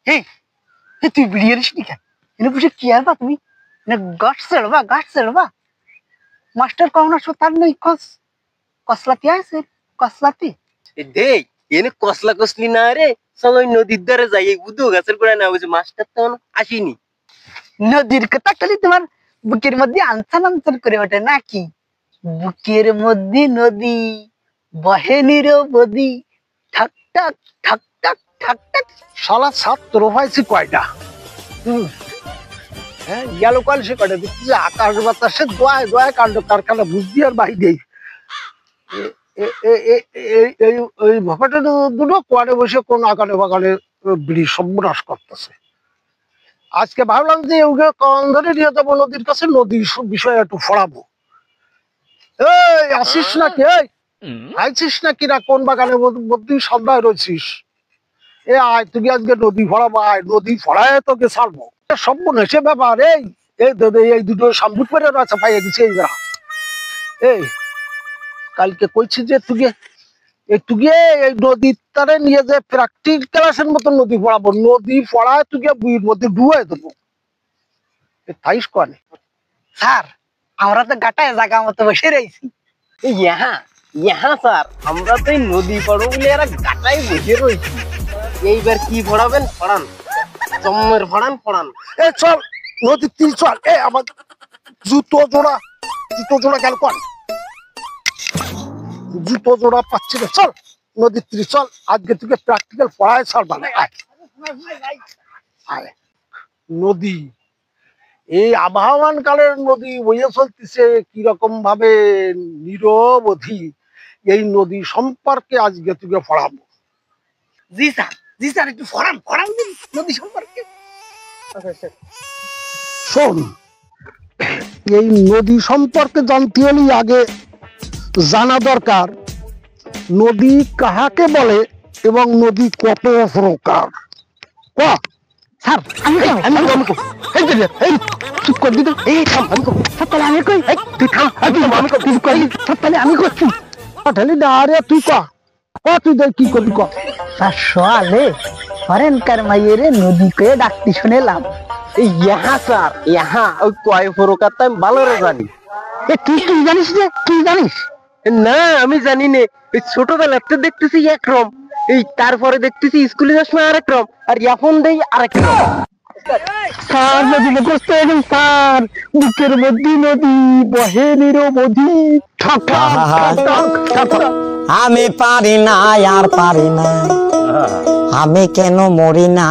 हे हे তুই বিড়িয়ে রিস নি কেন এনে বসে কি আর বা তুমি না গাছ চড়বা মাস্টার কমনা সো তার নেই কসলাতি আছে কসলাতি দেই এনে কসলা কসলি না রে সবাই নদীর ধারে যাই এই উদু গাছের গোড়ায় না বুঝে মাস্টার তো আসেনি নদীর কথা খালি তোমার বুকের মধ্যে আনসান করে ওঠে নাকি বুকের মধ্যে নদী বহে নিরবধি ঠাক ঠাক ঠাক ঠাক ঠাক ঠাক শালা ছাত্র হয়েছে কয়টা হ্যাঁ গেল কাল সে কয়টা দেখছি আকাশ বাতাসে দোয়ায় দোয়ায় কাণ্ড কারখানা বুঝদি আর বাইরে এই ভাপাটা দুটো কোয়ারে বসে কোন আকারে বাগানে বিড়ি সর্বনাশ করতেছে আজকে ভাবলাম যে ওকে কন ধরে নিয়ে যাবো নদীর কাছে নদীর বিষয়ে একটু ফড়াবো এই আসিস নাকি এই আইছিস নাকি না কোন বাগানের মধ্যে সন্ধ্যায় রয়েছিস এ আয় তুই আজকে নদী ফড়াবো আয় নদী ফড়ায় তোকে ছাড়বো সর্বনাশে ব্যাপার এই দুটো সাম্বুট করে আছে পাইয়ে গেছে এই কালকে কইছি যে তুই এই নদীর তারে নিয়ে যে প্র্যাকটিক্যাল ক্লাসের মতো নদী ফড়াবো নদী ফড়ায় তুই বুড়ির মধ্যে ডুবাই দেবো তাইস কনে স্যার আমরা তো গাটায় জায়গা মতো বসে রয়েছি यहाँ স্যার আমরা তো এই নদী পাড়ো বলে এরা গাটাই বসে রয়েছি এইবার কি ফড়াবেন ফড়ান চম্মের ফড়ান এ চল নদীর তীর চল এ আমার জুতো জোড়া গেল কন জুতো জোড়া পাচ্ছি না চল নদীর তীর চল আজকে থেকে প্র্যাকটিক্যাল পড়ায় ছাড়বা না নদী এই আবহাওয়ান কালের নদী বইয়ে চলতেছে কিরকম ভাবে নিরবধি এই নদী সম্পর্কে আজকে তুই পড়াবো জি স্যার একটু ফড়ান নদী সম্পর্কে শোন এই নদী সম্পর্কে জানতে হলে আগে জানা দরকার নদী কাহাকে বলে এবং নদী কত প্রকার স্যার চুপ কর দিত আমি কই তুই থাম আমি করছি তুই তুই কি করবি ক সকালে ফরেনকার মাইয়েরে নদী কয়ে ডাকতে শুনেলাম স্যার ওই কয় প্রকার তো আমি ভালো করে জানি তুই জানিস রে তুই জানিস না আমি জানি না ওই ছোটবেলাতে দেখতেছি একরকম এই তারপরে দেখতেছি স্কুলে যাস না আরেক রকম আর এখন দেই আরেক রকম স্যার নদী মুখস্থ হয়ে স্যার বুকের মধ্যে নদী বহে নিরবধি আমি পারি না আর পারি না আমি কেন মরি না।